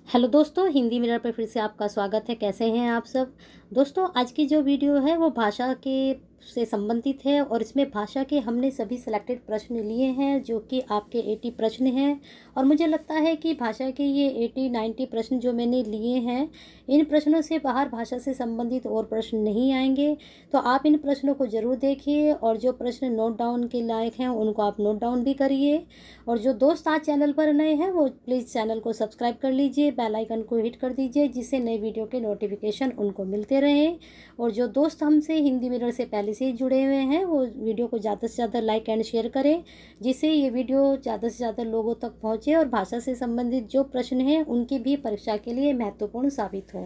Hello दोस्तों, Hindi mirror पर फिर से आपका स्वागत है। कैसे हैं आप सब दोस्तों? आज की जो वीडियो है वो भाषा के से संबंधित है और इसमें भाषा के हमने सभी सिलेक्टेड प्रश्न लिए हैं जो कि आपके 80 प्रश्न हैं। और मुझे लगता है कि भाषा के ये 80-90 प्रश्न जो मैंने लिए हैं, इन प्रश्नों से बाहर भाषा से संबंधित और प्रश्न नहीं आएंगे। तो आप इन प्रश्नों को ज़रूर देखिए और जो प्रश्न नोट डाउन के लायक हैं उनको आप नोट डाउन भी करिए। और जो दोस्त आज चैनल पर नए हैं वो प्लीज़ चैनल को सब्सक्राइब कर लीजिए, बेल आइकन को हिट कर दीजिए जिससे नए वीडियो के नोटिफिकेशन उनको मिलते रहें। और जो दोस्त हमसे हिंदी मिरर से पहले से ही जुड़े हुए हैं वो वीडियो को ज़्यादा से ज़्यादा लाइक एंड शेयर करें जिससे ये वीडियो ज़्यादा से ज़्यादा लोगों तक पहुँचे और भाषा से संबंधित जो प्रश्न हैं उनकी भी परीक्षा के लिए महत्वपूर्ण साबित हो।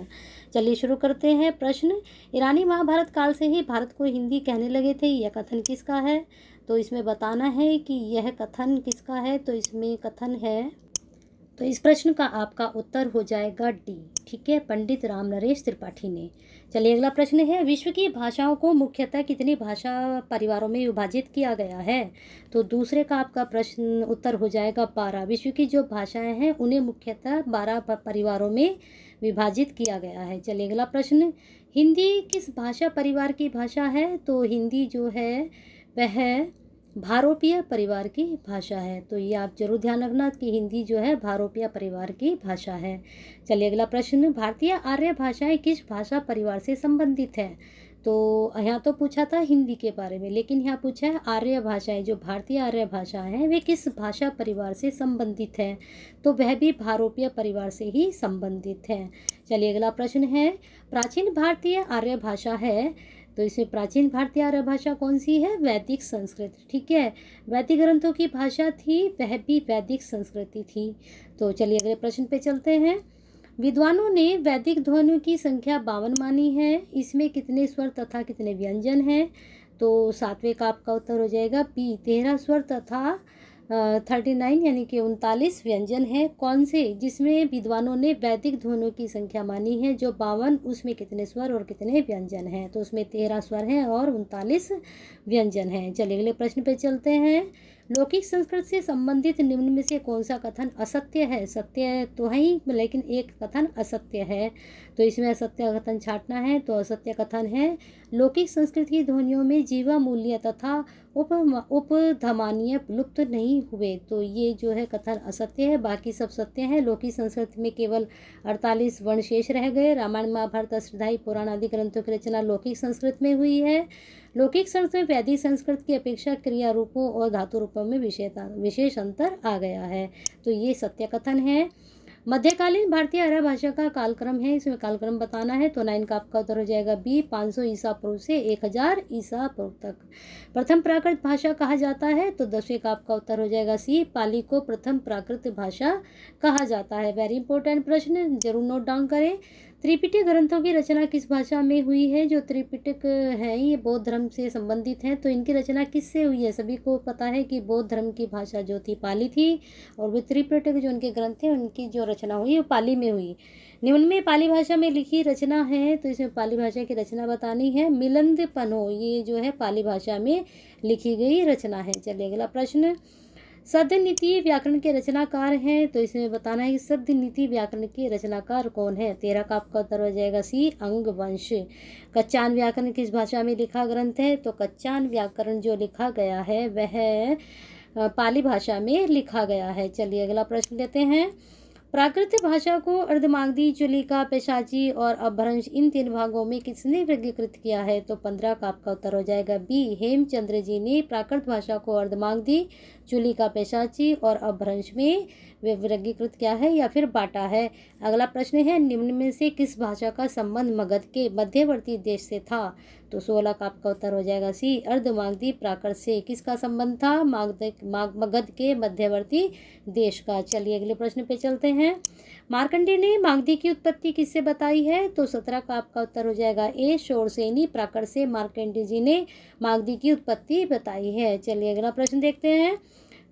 चलिए शुरू करते हैं। प्रश्न: ईरानी महाभारत काल से ही भारत को हिंदी कहने लगे थे, यह कथन किसका है? तो इसमें बताना है कि यह कथन किसका है। तो इसमें कथन है, तो इस प्रश्न का आपका उत्तर हो जाएगा डी। ठीक है, पंडित राम नरेश त्रिपाठी ने। चलिए अगला प्रश्न है, विश्व की भाषाओं को मुख्यतः कितनी भाषा परिवारों में विभाजित किया गया है? तो दूसरे का आपका प्रश्न उत्तर हो जाएगा 12। विश्व की जो भाषाएं हैं उन्हें मुख्यतः 12 परिवारों में विभाजित किया गया है। चलिए अगला प्रश्न, हिंदी किस भाषा परिवार की भाषा है? तो हिंदी जो है वह भारोपीय परिवार की भाषा है। तो ये आप जरूर ध्यान रखना कि हिंदी जो है भारोपीय परिवार की भाषा है। चलिए अगला प्रश्न, भारतीय आर्य भाषाएं किस भाषा परिवार से संबंधित है? तो यहाँ तो पूछा था हिंदी के बारे में, लेकिन यहाँ पूछा है आर्य भाषाएं, जो भारतीय आर्य भाषा हैं वे किस भाषा परिवार से संबंधित है? तो वह भी भारोपीय परिवार से ही संबंधित है। चलिए अगला प्रश्न है, प्राचीन भारतीय आर्य भाषा है, तो इसमें प्राचीन भारतीय आर्य भाषा कौन सी है? वैदिक संस्कृत। ठीक है, वैदिक ग्रंथों की भाषा थी, वह भी वैदिक संस्कृति थी। तो चलिए अगले प्रश्न पे चलते हैं। विद्वानों ने वैदिक ध्वनियों की संख्या 52 मानी है, इसमें कितने स्वर तथा कितने व्यंजन हैं? तो सातवें का आपका उत्तर हो जाएगा बी, 13 स्वर तथा 39 यानी कि 39 व्यंजन है। कौन से? जिसमें विद्वानों ने वैदिक ध्वनियों की संख्या मानी है जो 52, उसमें कितने स्वर और कितने व्यंजन हैं? तो उसमें 13 स्वर हैं और 39 व्यंजन हैं। चलिए अगले प्रश्न पे चलते हैं। लौकिक संस्कृत से संबंधित निम्न में से कौन सा कथन असत्य है? सत्य तो है ही, लेकिन एक कथन असत्य है। तो इसमें असत्य कथन छांटना है। तो असत्य कथन है, लौकिक संस्कृत की ध्वनियों में जीवा मूल्य तथा उपधमानीय लुप्त नहीं हुए। तो ये जो है कथन असत्य है, बाकी सब सत्य है। लौकिक संस्कृत में केवल 48 वर्ण शेष रह गए। रामायण महाभारत अष्टधाई पुराण आदि ग्रंथों की रचना लौकिक संस्कृत में हुई है। लौकिक संस्कृत में वैदिक संस्कृत की अपेक्षा क्रिया रूपों और धातु रूपों में विशेष अंतर आ गया है। तो ये सत्य कथन है। मध्यकालीन भारतीय आर्य भाषा का कालक्रम है, इसमें कालक्रम बताना है। तो 9 का आपका उत्तर हो जाएगा बी, 500 ईसा पूर्व से 1000 ईसा पूर्व तक। प्रथम प्राकृत भाषा कहा जाता है। तो 10वें का आपका उत्तर हो जाएगा सी, पाली को प्रथम प्राकृत भाषा कहा जाता है। वेरी इंपॉर्टेंट प्रश्न, जरूर नोट डाउन करें। त्रिपिटक ग्रंथों की रचना किस भाषा में हुई है? जो त्रिपिटक है ये बौद्ध धर्म से संबंधित है। तो इनकी रचना किससे हुई है? सभी को पता है कि बौद्ध धर्म की भाषा जो थी पाली थी, और वे त्रिपिटक जो उनके ग्रंथ थे उनकी जो रचना हुई वो पाली में हुई। निम्न में पाली भाषा में लिखी रचना है, तो इसमें पाली भाषा की रचना बतानी है। मिलिंद पन्हो, ये जो है पाली भाषा में लिखी गई रचना है। चलिए अगला प्रश्न, सद्य नीति व्याकरण के रचनाकार हैं। तो इसमें बताना है कि सद्य नीति व्याकरण के रचनाकार कौन है? 13 का आपका उत्तर हो जाएगा सी, अंगवंश। कच्चान व्याकरण किस भाषा में लिखा ग्रंथ है? तो कच्चान व्याकरण जो लिखा गया है वह पाली भाषा में लिखा गया है। चलिए अगला प्रश्न लेते हैं। प्राकृत भाषा को अर्धमागधी, चुलिका, पेशाची और अपभ्रंश, इन 3 भागों में किसने वर्गीकृत किया है? तो 15 का आपका उत्तर हो जाएगा बी, हेमचंद्र जी ने प्राकृत भाषा को अर्धमागधी, चुलिका, पेशाची और अपभ्रंश में वर्गीकृत किया है या फिर बांटा है। अगला प्रश्न है, निम्न में से किस भाषा का संबंध मगध के मध्यवर्ती देश से था? तो 16 का आपका उत्तर हो जाएगा सी, अर्धमागधी प्राकृत से। किसका संबंध था? मगध के मध्यवर्ती देश का। चलिए अगले प्रश्न पे चलते हैं। मार्कंडेय ने मागधी की उत्पत्ति किससे बताई है? तो 17 का आपका उत्तर हो जाएगा ए, शोरसेनी प्राकृत से मार्कंडेय जी ने मागधी की उत्पत्ति बताई है। चलिए अगला प्रश्न देखते हैं।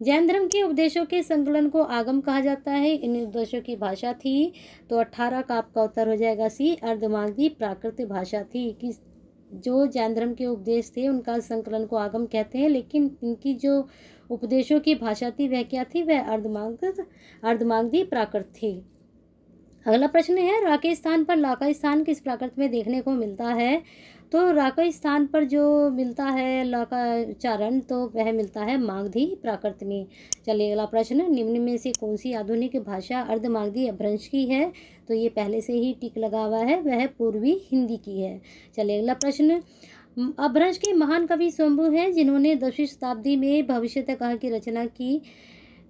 जैन धर्म के उपदेशों के संकलन को आगम कहा जाता है, इन उपदेशों की भाषा थी। तो 18 का आपका उत्तर हो जाएगा सी, अर्धमागधी प्राकृत भाषा थी। कि जो जैन धर्म के उपदेश थे उनका संकलन को आगम कहते हैं, लेकिन इनकी जो उपदेशों की भाषा थी वह क्या थी? वह अर्धमागधी प्राकृत थी। अगला प्रश्न है, राकेश स्थान पर लाका स्थान किस प्राकृत में देखने को मिलता है? तो राकेश स्थान पर जो मिलता है लाका उच्चारण, तो वह मिलता है मागधी प्राकृत में। चलिए अगला प्रश्न, निम्न में से कौन सी आधुनिक भाषा अर्धमागधी अपभ्रंश की है? तो ये पहले से ही टिक लगा हुआ है, वह पूर्वी हिंदी की है। चलिए अगला प्रश्न, अपभ्रंश के महान कवि स्वयंभू हैं जिन्होंने 10वीं शताब्दी में भविष्यतः की रचना की।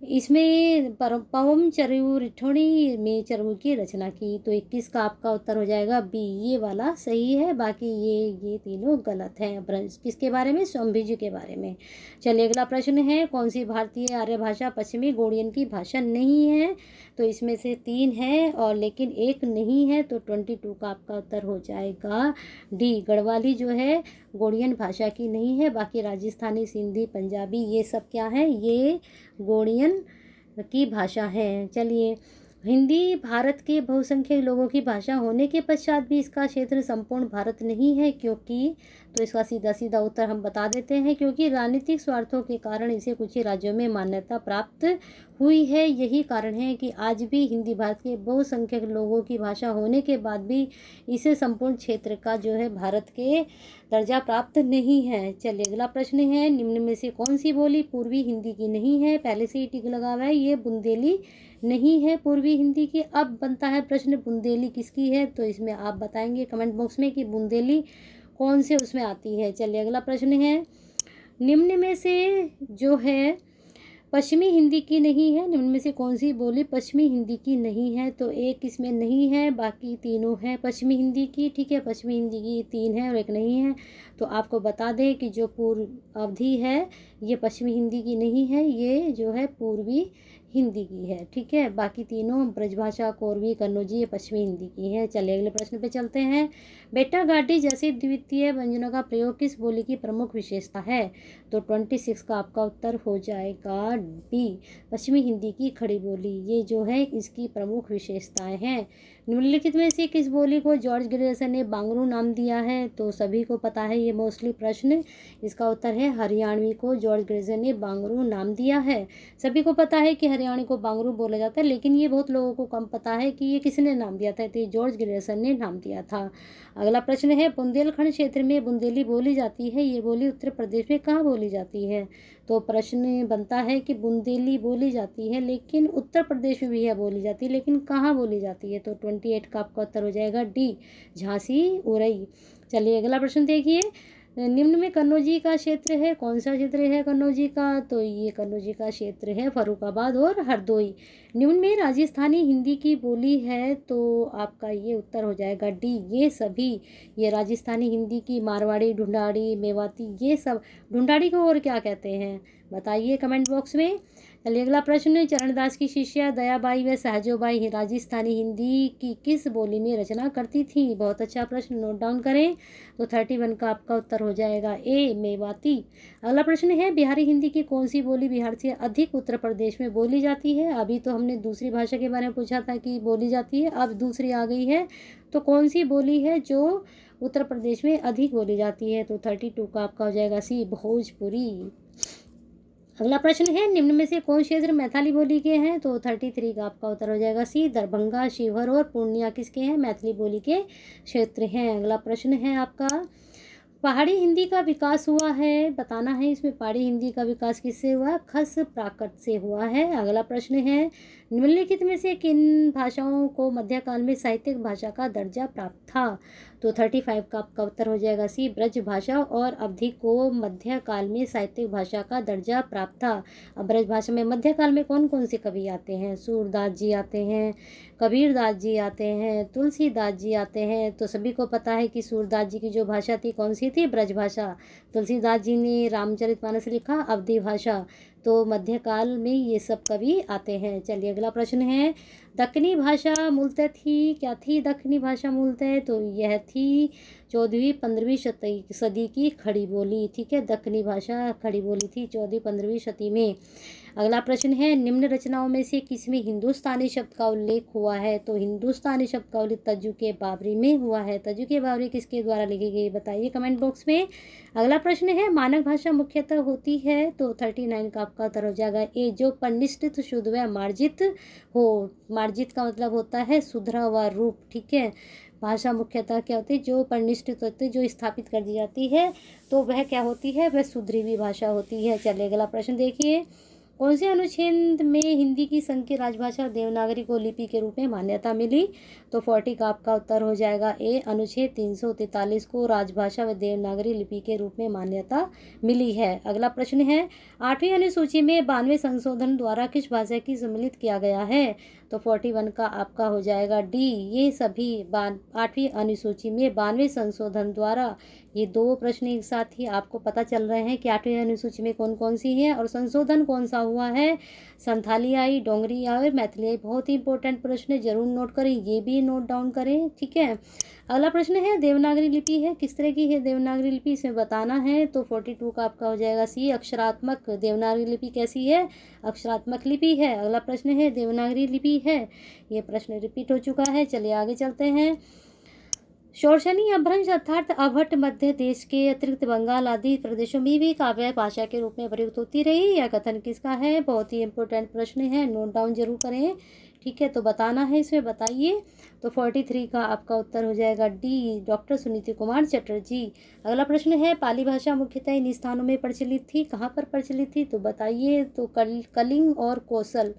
इसमें पवम चरु रिठोणी में चरु की रचना की। तो 21 का आपका उत्तर हो जाएगा बी, ये वाला सही है, बाकी ये तीनों गलत हैं। अपभ्रंश किसके बारे में? स्वयंभू जी के बारे में। चलिए अगला प्रश्न है, कौन सी भारतीय आर्य भाषा पश्चिमी गोड़ियन की भाषा नहीं है? तो इसमें से 3 है और लेकिन एक नहीं है, तो 22 का आपका उत्तर हो जाएगा डी, गढ़वाली जो है गोड़ियन भाषा की नहीं है। बाकी राजस्थानी, सिंधी, पंजाबी ये सब क्या है? ये गोड़ियन की भाषा है। चलिए, हिंदी भारत के बहुसंख्यक लोगों की भाषा होने के पश्चात भी इसका क्षेत्र संपूर्ण भारत नहीं है, क्योंकि, तो इसका सीधा सीधा उत्तर हम बता देते हैं, क्योंकि राजनीतिक स्वार्थों के कारण इसे कुछ ही राज्यों में मान्यता प्राप्त हुई है। यही कारण है कि आज भी हिंदी भारत के बहुसंख्यक लोगों की भाषा होने के बाद भी इसे संपूर्ण क्षेत्र का जो है भारत के दर्जा प्राप्त नहीं है। चलिए अगला प्रश्न है, निम्न में से कौन सी बोली पूर्वी हिंदी की नहीं है? पहले से ही टिक लगा हुआ है, ये बुंदेली नहीं है पूर्वी हिंदी की। अब बनता है प्रश्न, बुंदेली किसकी है? तो इसमें आप बताएंगे कमेंट बॉक्स में कि बुंदेली कौन से उसमें आती है। चलिए अगला प्रश्न है, निम्न में से जो है पश्चिमी हिंदी की नहीं है, निम्न में से कौन सी बोली पश्चिमी हिंदी की नहीं है? तो एक इसमें नहीं है, बाकी तीनों हैं पश्चिमी हिंदी की। ठीक है, पश्चिमी हिंदी की 3 है और एक नहीं है। तो आपको बता दें कि जो पूर्व अवधि है ये पश्चिमी हिंदी की नहीं है, ये जो है पूर्वी हिंदी की है। ठीक है, बाकी तीनों ब्रजभाषा, कोरवी, कन्नौजी ये पश्चिमी हिंदी की है। चलिए अगले प्रश्न पे चलते हैं, बेटा घाटी जैसे द्वितीय व्यंजनों का प्रयोग किस बोली की प्रमुख विशेषता है? तो 26 का आपका उत्तर हो जाएगा डी, पश्चिमी हिंदी की खड़ी बोली, ये जो है इसकी प्रमुख विशेषताएं हैं। निम्नलिखित में से किस बोली को जॉर्ज ग्रेसन ने बांगरू नाम दिया है? तो सभी को पता है ये मोस्टली प्रश्न, इसका उत्तर है हरियाणवी को जॉर्ज ग्रेसन ने बांगरू नाम दिया है। सभी को पता है कि हरियाणवी को बांगरू बोला जाता है, लेकिन ये बहुत लोगों को कम पता है कि ये किसने नाम दिया था। तो ये जॉर्ज ग्रेसन ने नाम दिया था। अगला प्रश्न है, बुंदेलखंड क्षेत्र में बुंदेली बोली जाती है, ये बोली उत्तर प्रदेश में कहाँ बोली जाती है? तो प्रश्न बनता है कि बुंदेली बोली जाती है, लेकिन उत्तर प्रदेश में भी यह बोली जाती है, लेकिन कहाँ बोली जाती है? तो 28 का आपका उत्तर हो जाएगा डी, झांसी, उरई। चलिए अगला प्रश्न देखिए, निम्न में कन्नौजी का क्षेत्र है, कौन सा क्षेत्र है कन्नौजी का? तो ये कन्नौजी का क्षेत्र है फर्रुखाबाद और हरदोई। निम्न में राजस्थानी हिंदी की बोली है, तो आपका ये उत्तर हो जाएगा डी, ये सभी, ये राजस्थानी हिंदी की मारवाड़ी, ढूंढाड़ी, मेवाती, ये सब। ढूंढाड़ी को और क्या कहते हैं बताइए कमेंट बॉक्स में। चलिए अगला प्रश्न, चरणदास की शिष्या दयाबाई व सहजोबाई राजस्थानी हिंदी की किस बोली में रचना करती थी? बहुत अच्छा प्रश्न, नोट डाउन करें। तो 31 का आपका उत्तर हो जाएगा ए, मेवाती। अगला प्रश्न है, बिहारी हिंदी की कौन सी बोली बिहार से अधिक उत्तर प्रदेश में बोली जाती है? अभी तो हमने दूसरी भाषा के बारे में पूछा था कि बोली जाती है, अब दूसरी आ गई है, तो कौन सी बोली है जो उत्तर प्रदेश में अधिक बोली जाती है? तो 32 का आपका हो जाएगा सी, भोजपुरी। अगला प्रश्न है, निम्न में से कौन क्षेत्र मैथिली बोली के हैं? तो 33 का आपका उत्तर हो जाएगा सी, दरभंगा, शिवहर और पूर्णिया किसके हैं? मैथिली बोली के क्षेत्र हैं। अगला प्रश्न है आपका, पहाड़ी हिंदी का विकास हुआ है, बताना है इसमें पहाड़ी हिंदी का विकास किससे हुआ? खस प्राकृत से हुआ है। अगला प्रश्न है, निम्नलिखित में से किन भाषाओं को मध्यकाल में साहित्यिक भाषा का दर्जा प्राप्त था? तो 35 का आपका उत्तर हो जाएगा सी, ब्रज भाषा और अवधि को मध्यकाल में साहित्यिक भाषा का दर्जा प्राप्त था। अब ब्रज भाषा में मध्यकाल में कौन कौन से कवि आते हैं? सूरदास जी आते हैं, कबीरदास जी आते हैं, तुलसीदास जी आते हैं। तो सभी को पता है कि सूरदास जी की जो भाषा थी कौन सी थी? ब्रज भाषा। तुलसीदास जी ने रामचरितमानस लिखा, अवधी भाषा। तो मध्यकाल में ये सब कवि आते हैं। चलिए अगला प्रश्न है, दक्कनी भाषा मूलतः थी, क्या थी दक्कनी भाषा मूलतः? तो यह थी 14वीं 15वीं सदी की खड़ी बोली। ठीक है, दक्कनी भाषा खड़ी बोली थी 14वीं 15वीं सदी में। अगला प्रश्न है, निम्न रचनाओं में से किसमें हिंदुस्तानी शब्द का उल्लेख हुआ है? तो हिंदुस्तानी शब्द का उल्लेख तजुके बाबरी में हुआ है। तजुके बाबरी किसके द्वारा लिखी गई बताइए कमेंट बॉक्स में। अगला प्रश्न है, मानक भाषा मुख्यतः होती है, तो 39 का आपका उत्तर हो जाएगा ए, जो परिनिष्ठित, शुद्ध व मार्जित हो। मार्जित का मतलब होता है सुधरा हुआ रूप, ठीक है। भाषा मुख्यतः क्या होती है, जो परिनिष्ठित होती है, जो स्थापित कर दी जाती है, तो वह क्या होती है, वह सुधरी हुई भाषा होती है। चलिए अगला प्रश्न देखिए, कौन से अनुच्छेद में हिंदी की संघीय राजभाषा देवनागरी को लिपि के रूप में मान्यता मिली? तो 40 का आपका उत्तर हो जाएगा ए, अनुच्छेद 343 को राजभाषा व देवनागरी लिपि के रूप में मान्यता मिली है। अगला प्रश्न है, 8वीं अनुसूची में 92 संशोधन द्वारा किस भाषा की सम्मिलित किया गया है? तो 41 का आपका हो जाएगा डी, ये सभी 8वीं अनुसूची में 92 संशोधन द्वारा, ये दो प्रश्न एक साथ ही आपको पता चल रहे हैं कि 8वीं अनुसूची में कौन कौन सी है और संशोधन कौन सा हुआ है। संथाली आई, डोंगरी आई, मैथिली आई। बहुत ही इंपॉर्टेंट प्रश्न है, जरूर नोट करें, ये भी नोट डाउन करें, ठीक है। अगला प्रश्न है, देवनागरी लिपि है किस तरह की है देवनागरी लिपि, इसमें बताना है। तो 42 का आपका हो जाएगा सी, अक्षरात्मक। देवनागरी लिपि कैसी है? अक्षरात्मक लिपि है। अगला प्रश्न है, देवनागरी लिपि है, ये प्रश्न रिपीट हो चुका है। चलिए आगे चलते हैं। शोरशनी अपभ्रंश अर्थात अभट्ट मध्य देश के अतिरिक्त बंगाल आदि प्रदेशों में भी काव्य भाषा के रूप में प्रयुक्त होती रही, यह कथन किसका है? बहुत ही इंपॉर्टेंट प्रश्न है, नोट डाउन जरूर करें, ठीक है। तो बताना है, इसमें बताइए। तो 43 का आपका उत्तर हो जाएगा डी, डॉक्टर सुनीति कुमार चटर्जी। अगला प्रश्न है, पाली भाषा मुख्यतः इन स्थानों में प्रचलित थी, कहाँ पर प्रचलित थी? तो बताइए। तो कलिंग और कौशल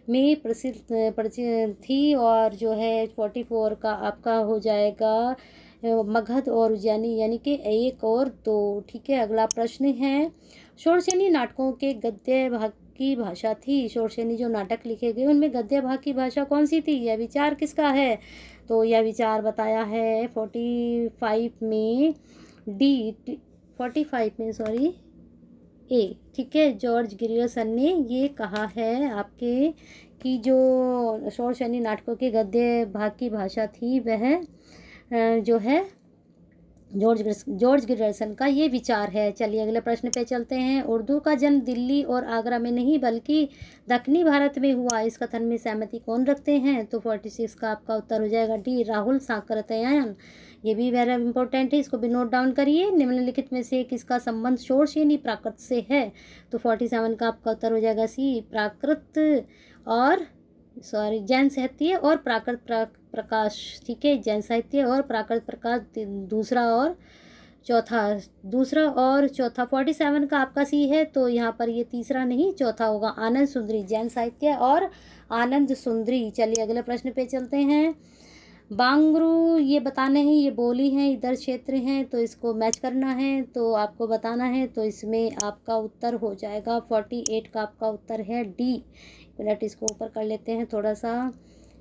में प्रसिद्ध थी। और जो है 44 का आपका हो जाएगा मगध और उज्जैनी, यानी कि 1 और 2, ठीक है। अगला प्रश्न है, शोरसेनी नाटकों के गद्य भाग की भाषा थी। शोरसेनी जो नाटक लिखे गए उनमें गद्य भाग की भाषा कौन सी थी? यह विचार किसका है? तो यह विचार बताया है 45 में डी, 45 में सॉरी ए, ठीक है, जॉर्ज ग्रियर्सन ने ये कहा है आपके कि जो शोरसेनी नाटकों के गद्य भाग की भाषा थी वह जो है जॉर्ज ग्रियर्सन का ये विचार है। चलिए अगले प्रश्न पे चलते हैं। उर्दू का जन्म दिल्ली और आगरा में नहीं बल्कि दक्षिणी भारत में हुआ, इस कथन में सहमति कौन रखते हैं? तो 46 का आपका उत्तर हो जाएगा डी, राहुल सांकृत्यायन। ये भी वेरी इंपॉर्टेंट है, इसको भी नोट डाउन करिए। निम्नलिखित में से किसका संबंध शोरसेनी प्राकृत से है? तो 47 का आपका उत्तर हो जाएगा सी, प्राकृत और जैन साहित्य और प्राकृत प्रकाश, ठीक है, जैन साहित्य और प्राकृत प्रकाश दूसरा और चौथा। 47 का आपका सी है, तो यहाँ पर ये तीसरा नहीं चौथा होगा, आनंद सुंदरी, जैन साहित्य और आनंद सुंदरी। चलिए अगले प्रश्न पे चलते हैं। बांगरू ये बताने हैं, ये बोली हैं, इधर क्षेत्र हैं, तो इसको मैच करना है, तो आपको बताना है। तो इसमें आपका उत्तर हो जाएगा 48 का आपका उत्तर है डी। मिनट इसको ऊपर कर लेते हैं थोड़ा सा,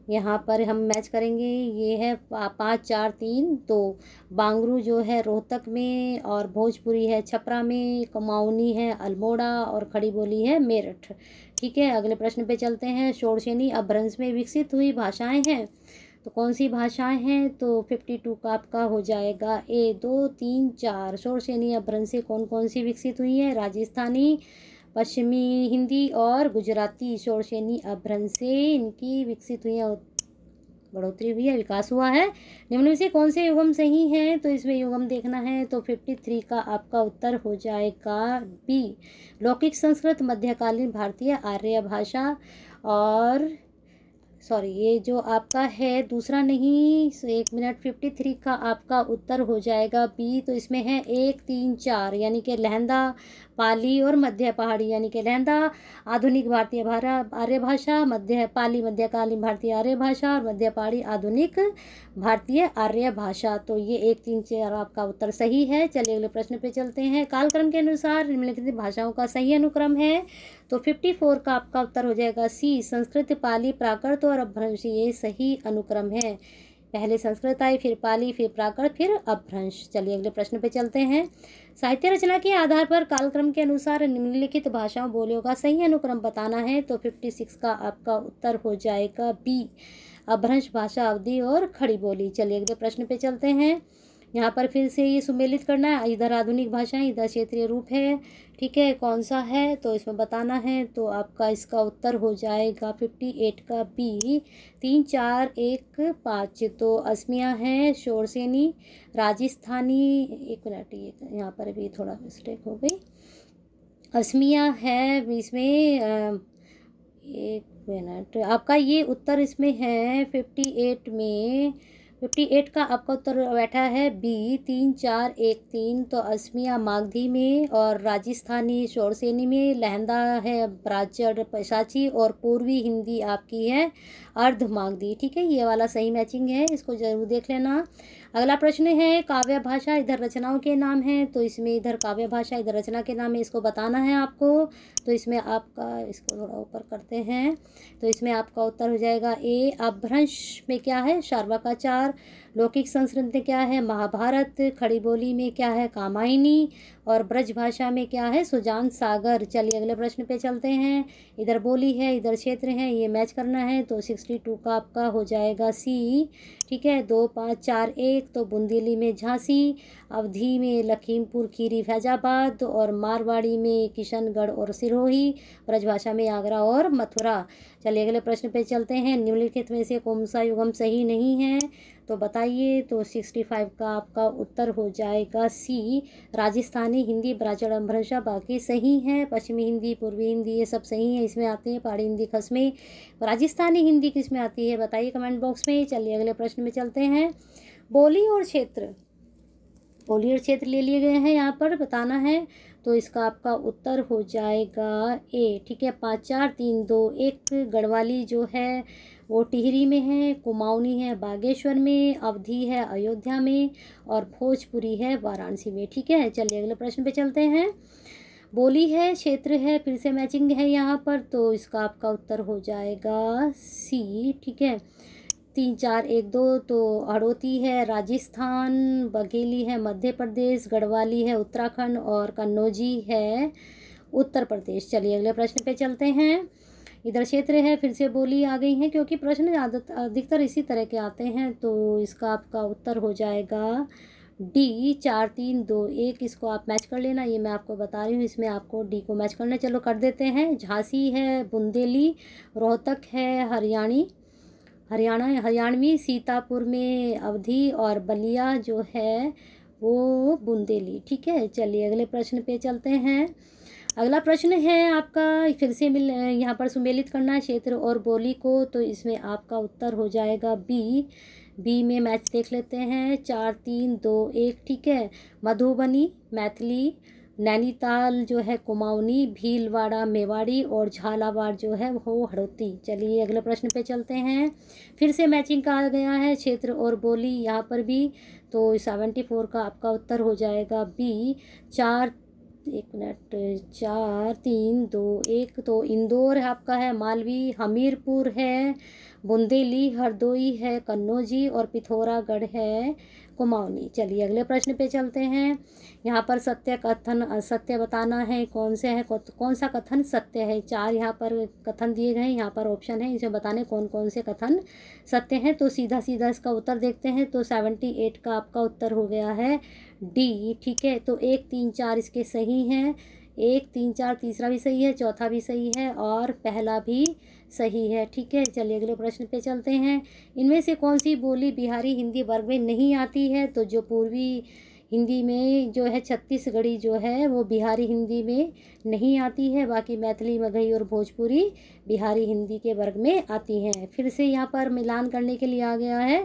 यहाँ पर हम मैच करेंगे। ये है 5 4 3 2। बांगरू जो है रोहतक में, और भोजपुरी है छपरा में, कुमाऊनी है अल्मोड़ा, और खड़ी बोली है मेरठ, ठीक है। अगले प्रश्न पे चलते हैं। शोरसेनी अपभ्रंश में विकसित हुई भाषाएं हैं, तो कौन सी भाषाएं हैं? तो 52 का आपका हो जाएगा ए, 2 3 4। शोरसेनी अपभ्रंश से कौन कौन सी विकसित हुई है? राजस्थानी, पश्चिमी हिंदी और गुजराती। शोरसेनी अपभ्रंश से इनकी विकसित हुई है, बढ़ोतरी हुई है, विकास हुआ है। निम्न में से कौन से युगम सही हैं? तो इसमें युगम देखना है। तो 53 का आपका उत्तर हो जाएगा बी, लौकिक संस्कृत, मध्यकालीन भारतीय आर्य भाषा। और सॉरी, ये जो आपका है दूसरा नहीं, 1 मिनट, 53 का आपका उत्तर हो जाएगा बी। तो इसमें है 1 3 4, यानी कि लहंदा, पाली और मध्य पहाड़ी, यानी कि लहंदा आधुनिक भारतीय आर्य भाषा, मध्य पाली मध्यकालीन भारतीय आर्य भाषा, और मध्य पहाड़ी आधुनिक भारतीय आर्य भाषा। तो ये 1 3 4 आपका उत्तर सही है। चलिए अगले प्रश्न पे चलते हैं। कालक्रम के अनुसार निम्नलिखित भाषाओं का सही अनुक्रम है। तो 54 का आपका उत्तर हो जाएगा सी, संस्कृत, पाली, प्राकृत और अपभ्रंश, ये सही अनुक्रम है। पहले संस्कृत आई, फिर पाली, फिर प्राकृत, फिर अपभ्रंश। चलिए अगले प्रश्न पे चलते हैं। साहित्य रचना के आधार पर कालक्रम के अनुसार निम्नलिखित भाषाओं बोलियों का सही अनुक्रम बताना है। तो 56 का आपका उत्तर हो जाएगा बी, अपभ्रंश भाषा, अवधि और खड़ी बोली। चलिए अगले प्रश्न पे चलते हैं। यहाँ पर फिर से ये सुमेलित करना है, इधर आधुनिक भाषाएं, इधर क्षेत्रीय रूप है, ठीक है, कौन सा है तो इसमें बताना है। तो आपका इसका उत्तर हो जाएगा 58 का बी, 3 4 1 5। तो असमिया है, शोरसेनी, राजस्थानी, 1 मिनट, ये यहाँ पर भी थोड़ा मिस्टेक हो गई, असमिया है इसमें, एक मिनट, आपका ये उत्तर इसमें है 58 में, 58 का आपका उत्तर बैठा है बी, 3413। तो असमिया मागधी में और राजस्थानी शोरसेनी में, लहंदा है ब्राजड़ पैशाची और पूर्वी हिंदी आपकी है अर्ध मागधी। ठीक है, ये वाला सही मैचिंग है, इसको जरूर देख लेना। अगला प्रश्न है काव्य भाषा, इधर रचनाओं के नाम हैं, तो इसमें इधर काव्य भाषा इधर रचना के नाम है, इसको बताना है आपको। तो इसमें आपका, इसको थोड़ा ऊपर करते हैं, तो इसमें आपका उत्तर हो जाएगा ए। अपभ्रंश में क्या है, शार्वकाचार। लौकिक संस्कृत में क्या है, महाभारत। खड़ी बोली में क्या है, कामायनी। और ब्रज भाषा में क्या है, सुजान सागर। चलिए अगले प्रश्न पे चलते हैं। इधर बोली है इधर क्षेत्र है, ये मैच करना है, तो 62 का आपका हो जाएगा सी। ठीक है, 2 5 4 1। तो बुंदेली में झांसी, अवधी में लखीमपुर खीरी फैजाबाद, और मारवाड़ी में किशनगढ़ और सिरोही। ब्रजभाषा में आगरा और मथुरा। चलिए अगले प्रश्न पे चलते हैं। निम्नलिखित में से कौन सा युगम सही नहीं है, तो बताइए। तो 65 का आपका उत्तर हो जाएगा सी, राजस्थानी हिंदी ब्राजड़ अपभ्रंशा बाकी सही है। पश्चिमी हिंदी पूर्वी हिंदी ये सब सही है, इसमें आती है। पहाड़ी हिंदी खसमें। राजस्थानी हिंदी किस में आती है बताइए कमेंट बॉक्स में। चलिए अगले प्रश्न में चलते हैं। बोली और क्षेत्र, बोली और क्षेत्र ले लिए गए हैं, यहाँ पर बताना है, तो इसका आपका उत्तर हो जाएगा ए। ठीक है, 5 4 3 2 1। गढ़वाली जो है वो टिहरी में है, कुमाऊनी है बागेश्वर में, अवधी है अयोध्या में, और भोजपुरी है वाराणसी में। ठीक है, चलिए अगले प्रश्न पे चलते हैं। बोली है क्षेत्र है, फिर से मैचिंग है यहाँ पर, तो इसका आपका उत्तर हो जाएगा सी। ठीक है, 3 4 1 2। तो हड़ौती है राजस्थान, बघेली है मध्य प्रदेश, गढ़वाली है उत्तराखंड, और कन्नौजी है उत्तर प्रदेश। चलिए अगले प्रश्न पे चलते हैं। इधर क्षेत्र है, फिर से बोली आ गई है, क्योंकि प्रश्न अधिकतर इसी तरह के आते हैं, तो इसका आपका उत्तर हो जाएगा डी, 4 3 2 1। इसको आप मैच कर लेना, ये मैं आपको बता रही हूँ, इसमें आपको डी को मैच करना। चलो कर देते हैं। झांसी है बुंदेली, रोहतक है हरियाणवी, सीतापुर में अवधी, और बलिया जो है वो बुंदेली। ठीक है, चलिए अगले प्रश्न पे चलते हैं। अगला प्रश्न है आपका, फिर से यहाँ पर सुमेलित करना है क्षेत्र और बोली को, तो इसमें आपका उत्तर हो जाएगा बी। बी में मैच देख लेते हैं, 4 3 2 1। ठीक है, मधुबनी मैथिली, नैनीताल जो है कुमाऊनी, भीलवाड़ा मेवाड़ी, और झालावाड़ जो है वो हड़ौती। चलिए अगले प्रश्न पे चलते हैं। फिर से मैचिंग कहा गया है क्षेत्र और बोली यहाँ पर भी, तो 74 का आपका उत्तर हो जाएगा बी। 4 4 3 2 1। तो इंदौर है आपका है, मालवी हमीरपुर है, बुंदेली हरदोई है, कन्नौजी, और पिथौरागढ़ है कुमाऊनी। चलिए अगले प्रश्न पे चलते हैं। यहाँ पर सत्य कथन, सत्य बताना है कौन से है, कौन सा कथन सत्य है। 4 यहाँ पर कथन दिए गए हैं, यहाँ पर ऑप्शन है, इसे बताने कौन कौन से कथन सत्य हैं। तो सीधा सीधा इसका उत्तर देखते हैं। तो 78 का आपका उत्तर हो गया है डी। ठीक है, तो 1 3 4 इसके सही हैं, 1 3 4 तीसरा भी सही है, चौथा भी सही है, और पहला भी सही है। ठीक है, चलिए अगले प्रश्न पे चलते हैं। इनमें से कौन सी बोली बिहारी हिंदी वर्ग में नहीं आती है, तो जो पूर्वी हिंदी में जो है छत्तीसगढ़ी जो है वो बिहारी हिंदी में नहीं आती है, बाकी मैथिली मगही और भोजपुरी बिहारी हिंदी के वर्ग में आती हैं। फिर से यहाँ पर मिलान करने के लिए आ गया है,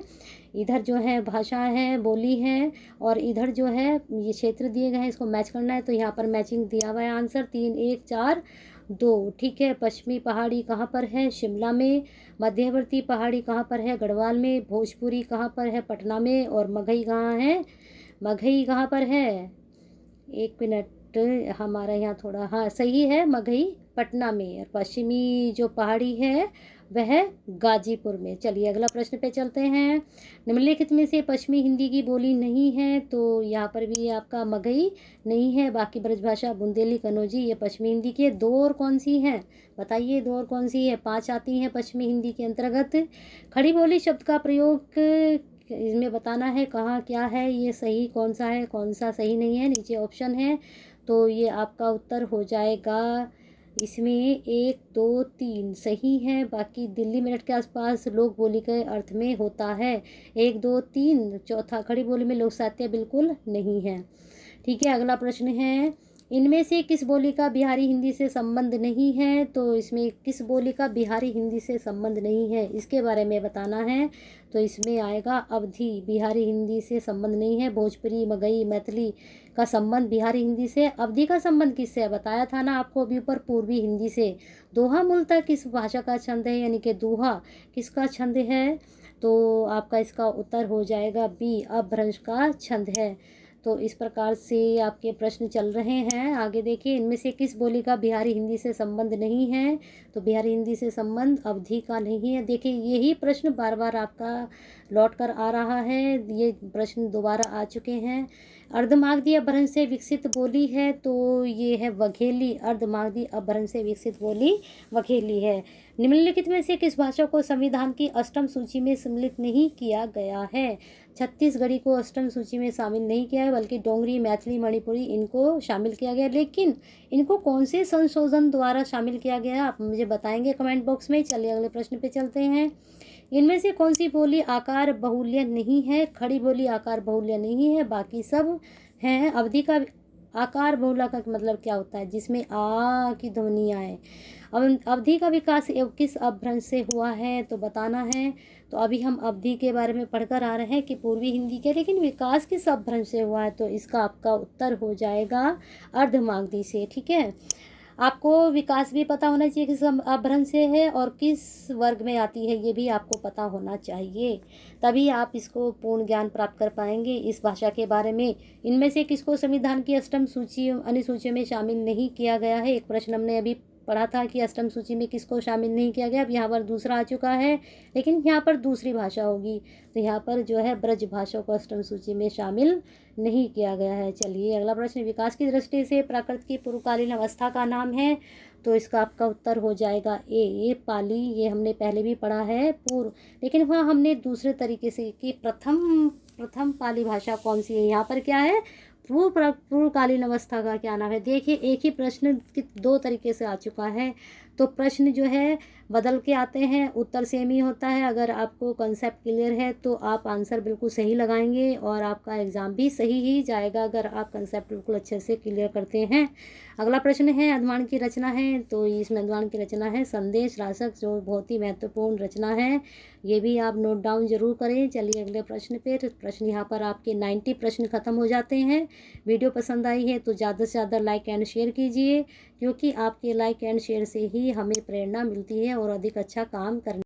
इधर जो है भाषा है बोली है, और इधर जो है ये क्षेत्र दिए गए हैं, इसको मैच करना है। तो यहाँ पर मैचिंग दिया हुआ है आंसर 3 1 4 2। ठीक है, पश्चिमी पहाड़ी कहाँ पर है, शिमला में। मध्यवर्ती पहाड़ी कहाँ पर है, गढ़वाल में। भोजपुरी कहाँ पर है, पटना में। और मगही कहाँ है, मगही कहाँ पर है, एक मिनट, हमारा यहाँ थोड़ा, हाँ सही है, मगही पटना में। और पश्चिमी जो पहाड़ी है वह गाजीपुर में। चलिए अगला प्रश्न पे चलते हैं। निम्नलिखित में से पश्चिमी हिंदी की बोली नहीं है, तो यहाँ पर भी आपका मगही नहीं है, बाकी ब्रजभाषा बुंदेली कन्नौजी ये पश्चिमी हिंदी की है। 2 और कौन सी है बताइए, 2 और कौन सी है, 5 आती हैं पश्चिमी हिंदी के अंतर्गत। खड़ी बोली शब्द का प्रयोग इसमें बताना है कहाँ क्या है, ये सही कौन सा है कौन सा सही नहीं है, नीचे ऑप्शन है। तो ये आपका उत्तर हो जाएगा इसमें 1 2 3 सही है, बाकी दिल्ली मेरठ के आसपास लोक बोली के अर्थ में होता है 1 2 3। चौथा खड़ी बोली में लोक साहित्य बिल्कुल नहीं है। ठीक है, अगला प्रश्न है इनमें से किस बोली का बिहारी हिंदी से संबंध नहीं है? तो इसमें किस बोली का बिहारी हिंदी से संबंध नहीं है, इसके बारे में बताना है। तो इसमें आएगा अवधी, बिहारी हिंदी से संबंध नहीं है। भोजपुरी, मगही, मैथिली का संबंध बिहारी हिंदी से। अवधी का संबंध किससे है? बताया था ना आपको अभी ऊपर, पूर्वी हिंदी से। दोहा मूलतः किस भाषा का छंद है, यानी कि दोहा किसका छंद है? तो आपका इसका उत्तर हो जाएगा बी, अपभ्रंश का छंद है। तो इस प्रकार से आपके प्रश्न चल रहे हैं। आगे देखिए, इनमें से किस बोली का बिहारी हिंदी से संबंध नहीं है? तो बिहारी हिंदी से संबंध अवधी का नहीं है। देखिए, यही प्रश्न बार बार आपका लौट कर आ रहा है, ये प्रश्न दोबारा आ चुके हैं। अर्धमागधी अपभ्रंश से विकसित बोली है, तो ये है वघेली। अर्धमागधी अपभ्रंश से विकसित बोली वघेली है। निम्नलिखित में से किस भाषा को संविधान की अष्टम सूची में सम्मिलित नहीं किया गया है? छत्तीसगढ़ी को अष्टम सूची में शामिल नहीं किया है, बल्कि डोंगरी, मैथिली, मणिपुरी इनको शामिल किया गया। लेकिन इनको कौन से संशोधन द्वारा शामिल किया गया, आप मुझे बताएंगे कमेंट बॉक्स में। चलिए अगले प्रश्न पे चलते हैं। इनमें से कौन सी बोली आकार बहुल्य नहीं है? खड़ी बोली आकार बहुल्य नहीं है, बाकी सब हैं। अवधि का आकार बहुल्य का मतलब क्या होता है? जिसमें आ की ध्वनि आए। अवधि का विकास किस अपभ्रंश से हुआ है? तो बताना है। तो अभी हम अवधि के बारे में पढ़कर आ रहे हैं कि पूर्वी हिंदी के, लेकिन विकास किस अपभ्रंश से हुआ है? तो इसका आपका उत्तर हो जाएगा अर्धमागधी से। ठीक है, आपको विकास भी पता होना चाहिए किस अपभ्रंश से है और किस वर्ग में आती है, ये भी आपको पता होना चाहिए। तभी आप इसको पूर्ण ज्ञान प्राप्त कर पाएंगे इस भाषा के बारे में। इनमें से किसको संविधान की अष्टम सूची अनुसूची में शामिल नहीं किया गया है? एक प्रश्न हमने अभी पढ़ा था कि अष्टम सूची में किसको शामिल नहीं किया गया। अब यहाँ पर दूसरा आ चुका है, लेकिन यहाँ पर दूसरी भाषा होगी। तो यहाँ पर जो है ब्रज भाषा को अष्टम सूची में शामिल नहीं किया गया है। चलिए अगला प्रश्न, विकास की दृष्टि से प्राकृत की पूर्वकालीन अवस्था का नाम है? तो इसका आपका उत्तर हो जाएगा ए, पाली। ये हमने पहले भी पढ़ा है पूर्व, लेकिन वहाँ हमने दूसरे तरीके से कि प्रथम पाली भाषा कौन सी है। यहाँ पर क्या है, पूर्वकालीन अवस्था का क्या नाम है? देखिए, एक ही प्रश्न दो तरीके से आ चुका है, तो प्रश्न जो है बदल के आते हैं, उत्तर सेम ही होता है। अगर आपको कॉन्सेप्ट क्लियर है तो आप आंसर बिल्कुल सही लगाएंगे और आपका एग्ज़ाम भी सही ही जाएगा, अगर आप कॉन्सेप्ट बिल्कुल अच्छे से क्लियर करते हैं। अगला प्रश्न है, अध्वान की रचना है? तो इसमें अध्वान की रचना है संदेश राशक, जो बहुत ही महत्वपूर्ण रचना है। ये भी आप नोट डाउन जरूर करें। चलिए अगले प्रश्न पे। प्रश्न यहाँ पर आपके 90 प्रश्न खत्म हो जाते हैं। वीडियो पसंद आई है तो ज़्यादा से ज़्यादा लाइक एंड शेयर कीजिए, क्योंकि आपके लाइक एंड शेयर से ही हमें प्रेरणा मिलती है और अधिक अच्छा काम करने